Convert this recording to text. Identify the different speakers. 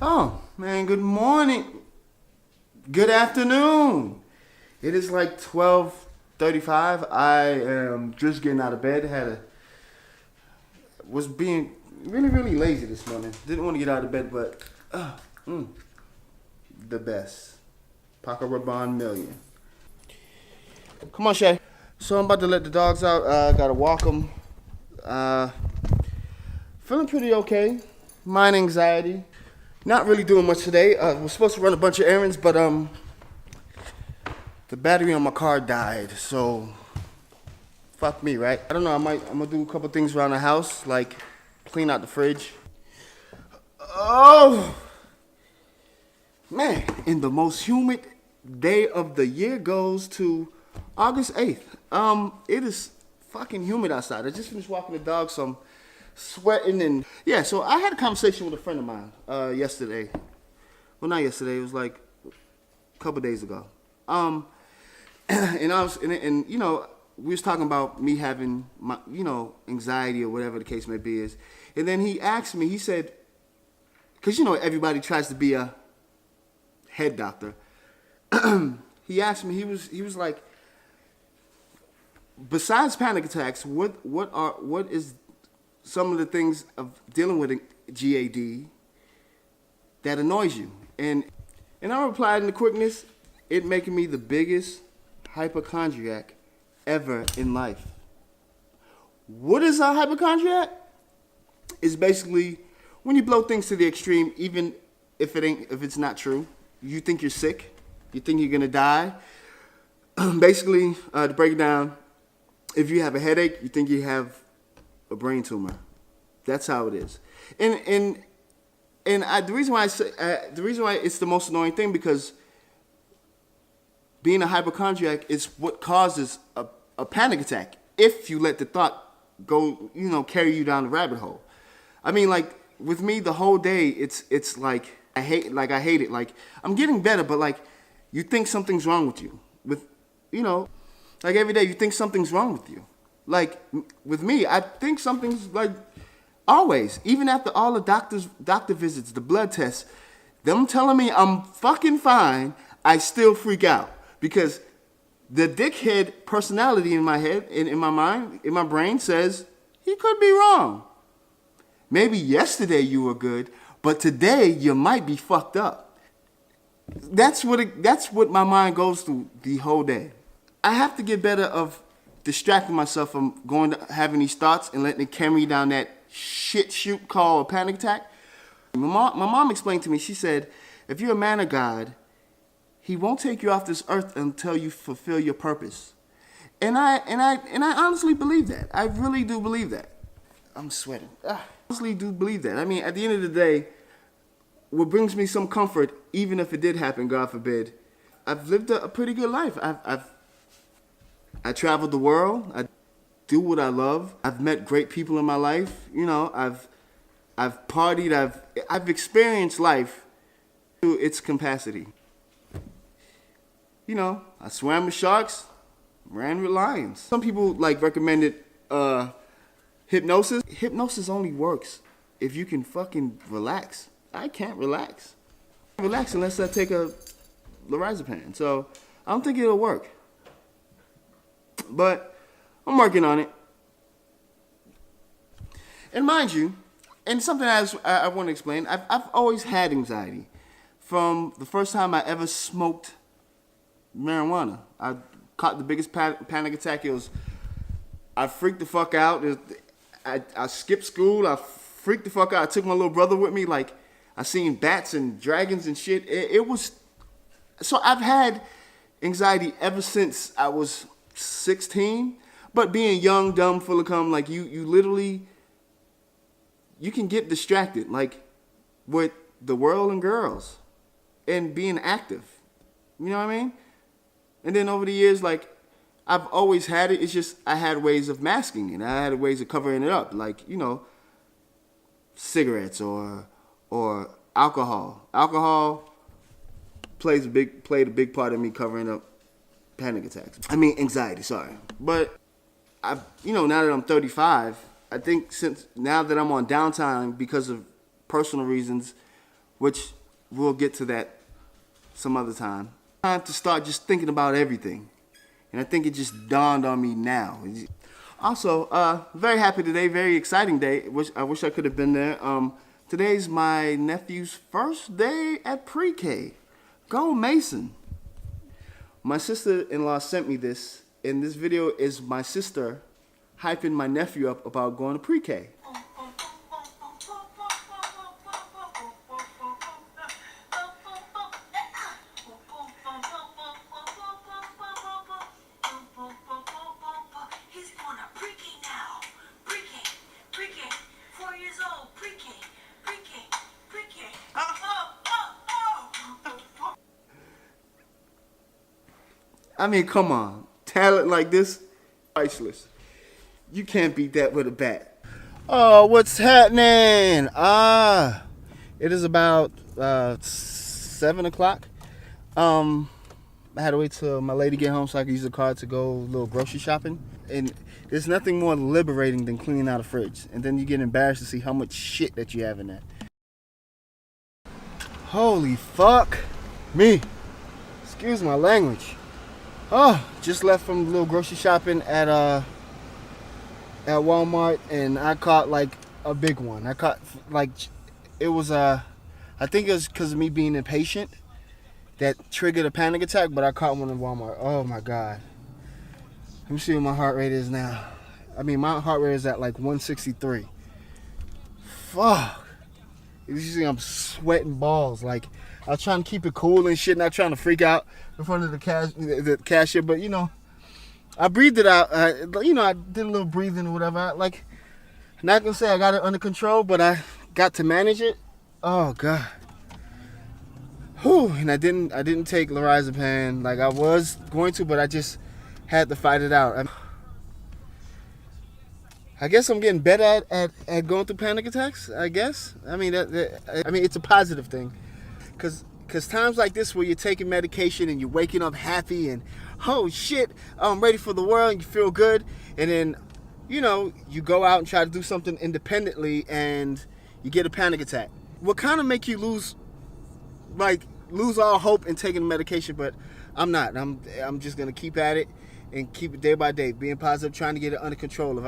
Speaker 1: Oh, man, good morning. Good afternoon. It is like 12:35. I am just getting out of bed. Was being really lazy this morning. Didn't want to get out of bed, but mm, the best. Paco Rabanne million. Come on, Shay. So I'm about to let the dogs out. Gotta walk them. Feeling pretty okay. Mind anxiety. Not really doing much today. We're supposed to run a bunch of errands, but the battery on my car died. So fuck me, right? I don't know. I'm gonna do a couple things around the house, like clean out the fridge. Oh man! And the most humid day of the year goes to August 8th. It is fucking humid outside. I just finished walking the dog, so I'm sweating and yeah. So I had a conversation with a friend of mine yesterday. Well, not yesterday. It was like a couple days ago. And I was and you know we was talking about me having my anxiety or whatever the case may be is, and then he asked me. He said, because everybody tries to be a head doctor. He asked me. He was like, besides panic attacks, what is some of the things of dealing with a GAD that annoys you? And I replied in the quickness, it making me the biggest hypochondriac ever in life. What is a hypochondriac? It's basically when you blow things to the extreme, even if it's not true. You think you're sick, you think you're gonna die. Basically, to break it down, if you have a headache, you think you have a brain tumor. That's how it is. And the reason why it's the most annoying thing, because being a hypochondriac is what causes a panic attack if you let the thought go, carry you down the rabbit hole. I mean, like with me, the whole day it's like I hate it. Like I'm getting better, but like you think something's wrong with you. Like every day you think something's wrong with you. Like with me, I think something's like always. Even after all the doctor visits, the blood tests, them telling me I'm fucking fine, I still freak out. Because the dickhead personality in my head, in my mind, in my brain says, he could be wrong. Maybe yesterday you were good, but today you might be fucked up. That's what my mind goes through the whole day. I have to get better of distracting myself from having these thoughts and letting it carry me down that shit chute called a panic attack. My mom explained to me, she said, if you're a man of God, he won't take you off this earth until you fulfill your purpose. And I honestly believe that. I really do believe that. I'm sweating. I honestly do believe that. I mean, at the end of the day, what brings me some comfort, even if it did happen, God forbid, I've lived a pretty good life. I traveled the world. I do what I love. I've met great people in my life. I've partied. I've experienced life to its capacity. I swam with sharks, ran with lions. Some people recommended hypnosis. Hypnosis only works if you can fucking relax. I can't relax. I can't relax unless I take a lorazepam. So I don't think it'll work. But I'm working on it. And mind you, and something else I want to explain, I've always had anxiety. From the first time I ever smoked marijuana, I caught the biggest panic attack. I freaked the fuck out. I skipped school. I freaked the fuck out. I took my little brother with me. Like, I seen bats and dragons and shit. It was, so I've had anxiety ever since I was 16. But being young, dumb, full of cum, like you literally, you can get distracted, like with the world and girls and being active. You know what I mean? And then over the years, like, I've always had it. It's just I had ways of masking it. I had ways of covering it up, like, cigarettes or alcohol. Alcohol played a big part of me covering up panic attacks. I mean, anxiety, sorry. But now that I'm 35, I think since now that I'm on downtime because of personal reasons, which we'll get to that some other time. Time to start just thinking about everything. And I think it just dawned on me now. Also, very happy today, very exciting day. I wish I could have been there. Today's my nephew's first day at pre-K. Go Mason. My sister-in-law sent me this, and this video is my sister hyping my nephew up about going to pre-K. I mean, come on. Talent like this, priceless. You can't beat that with a bat. Oh, what's happening? It is about 7 o'clock. I had to wait till my lady get home so I could use the car to go a little grocery shopping. And there's nothing more liberating than cleaning out a fridge. And then you get embarrassed to see how much shit that you have in there. Holy fuck me. Excuse my language. Oh, just left from a little grocery shopping at Walmart, and I caught like a big one. I caught like, it was I think it was because of me being impatient that triggered a panic attack, but I caught one in Walmart. Oh my God. Let me see what my heart rate is now. I mean, my heart rate is at like 163. Fuck. You see, I'm sweating balls. Like, I was trying to keep it cool and shit, not trying to freak out in front of the cashier. But, you know, I breathed it out. I did a little breathing or whatever. I'm not going to say I got it under control, but I got to manage it. Oh, God. Whew. And I didn't take lorazepam like I was going to, but I just had to fight it out. I guess I'm getting better at going through panic attacks, I guess. I mean, it's a positive thing. Because times like this where you're taking medication and you're waking up happy and, oh shit, I'm ready for the world, and you feel good. And then, you know, you go out and try to do something independently and you get a panic attack. Will kind of make you lose all hope in taking the medication, but I'm not. I'm just going to keep at it and keep it day by day, being positive, trying to get it under control.